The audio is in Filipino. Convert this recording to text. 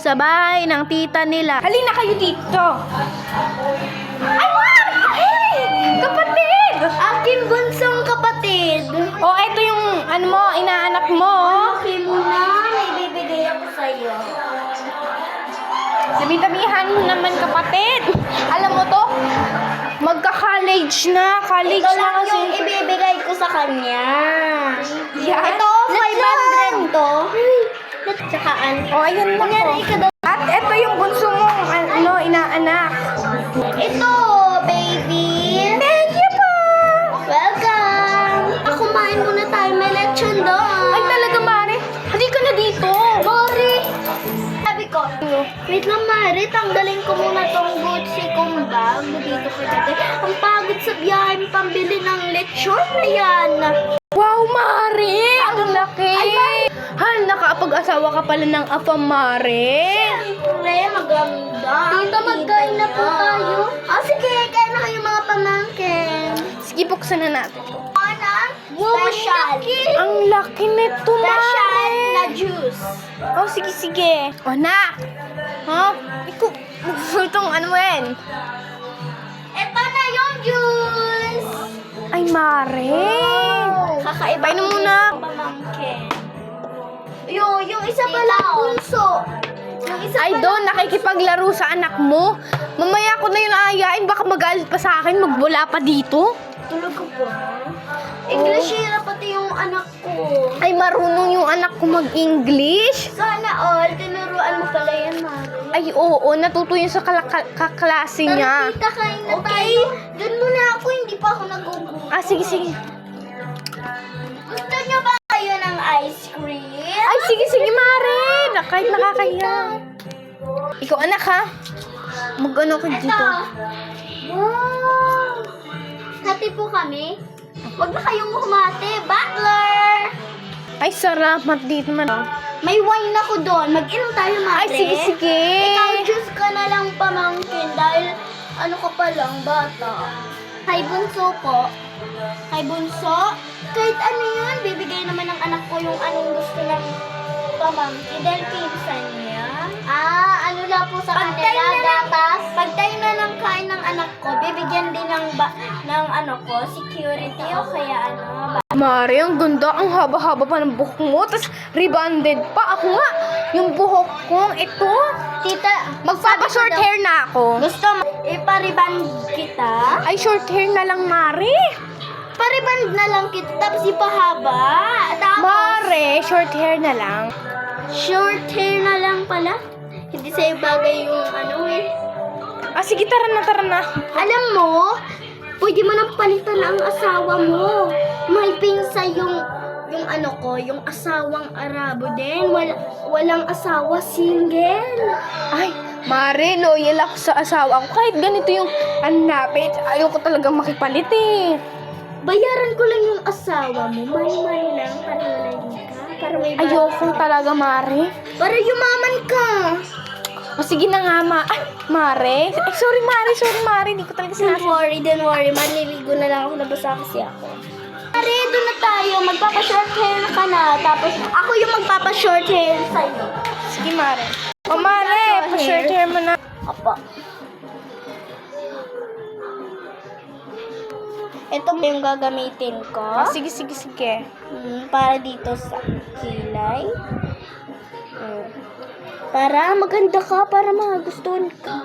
sa bahay ng tita nila. Halina kayo dito. Ay, Mari! Kapatid! Aking bunsong kapatid. Oh, eto yung ano mo, inaanak mo. Laki mo na, may bibigay ako sa'yo. Dami-damihan mo naman, kapatid. Alam mo to, magka-college na. College Ito na lang kasi. yung ibibigay ko sa kanya. Yan. Ito, 500 to. Tsaka Oh, ayan na po. At eto yung bunso mong ano, inaanak. Ito, baby. Thank you po. Welcome. Kumain muna tayo. May lechon doon. Ay, talaga, Mari. Hindi ka na dito. Mari. Sabi ko, wait lang, Mari. Tanggalin ko muna tong Gucci kong bag. Dito ko dati. Ang pagod sa biyahe, pambili ng lechon na yan. Wow, Mari. Ang laki. Hal, nakapag-asawa ka pala ng apa, Mari. Siyempre, maganda. Tita, magkain na po tayo. Sige, kain na kayo mga pamangkin. Sige, buksan na natin. Special. Ang laki nito, Special Mari. na juice. Oh, sige, sige. Oh, nak. Ha? Ikaw, itong ano mo yan? Ito na yung juice. Ay, Mari. Kakaiba Painom muna. Pamangkin. Yung isa pala punso. Yung isa Ay, pala doon, nakikipaglaro sa anak mo. Mamaya ko na yun aayain. Baka magalit pa sa akin. Magbula pa dito. tulog ko po. Englishera pati yung anak ko. Ay, marunong yung anak ko mag-English. Sana all, tinuruan mo pala yan, Mari. Ay, oo. Natuto yun sa kaklase niya. Tita, kain na tayo. Doon muna ako, hindi pa ako nagugutom. Ah, sige, sige. Gusto niyo ba kayo ng ice cream? Ay, sige, sige, Mare. Kahit nakakahiya. Ikaw, anak, ha? Mag-ano ka dito. Ito. Wow! Hati po kami. Huwag na kayong humati. Butler! Ay, sarap. Dito man. May wine ako doon. Mag-inom tayo, Ay, Mare. sige, sige. Ikaw, juice ka na lang pamangkin dahil ano ka pa lang, bata. Kay Bunso po. Kay Bunso, kahit ano yun, bibigay naman ng anak ko yung anong gusto ng pamangkin dahil pinsan niya. Ano lang po sa kanila, datas. Pag tayo na ng kain ng anak ko, bibigyan din ng ano ko, security o kaya ano, Mare, ang ganda. Ang haba-haba pa ng buhok mo. Tapos, rebonded pa. Ako nga, yung buhok kong ito. Tita, Magpapa-short hair na ako. gusto mo ipariband kita? Ay, short hair na lang, Mare. Pariband na lang kita, tapos ipahaba. Tapos, Mare, short hair na lang. short hair na lang pala. Hindi sa'yo bagay yung ano eh. Ah, sige, tara na, tara na. Alam mo, pwede mo nang palitan ang asawa mo. May pinsa yung ano ko, yung asawang Arabo din. Walang asawa, single. Ay, Mare, loyal ako sa asawa ko. Kahit ganito yung anapit, ayoko talagang makipalit eh. Bayaran ko lang yung asawa mo. Money lang, para lalagin ka. Para may Ayoko talaga, Mare. Para yumaman ka. O sige na nga, Ay, Mare. Ay, sorry, Mare. Hindi ko talaga Don't sinasabi. worry. Maliligo na lang ako, nabasa kasi ako. Pare, doon na tayo. Magpapa-short hair ka na. Tapos, ako yung magpapa-short hair sa'yo. Sige, Mare. O, Mare, pa-short hair mo na. Opo. Ito yung gagamitin ko. O, sige, sige, sige. Para dito sa kilay. Para maganda ka, para magustuhan ka.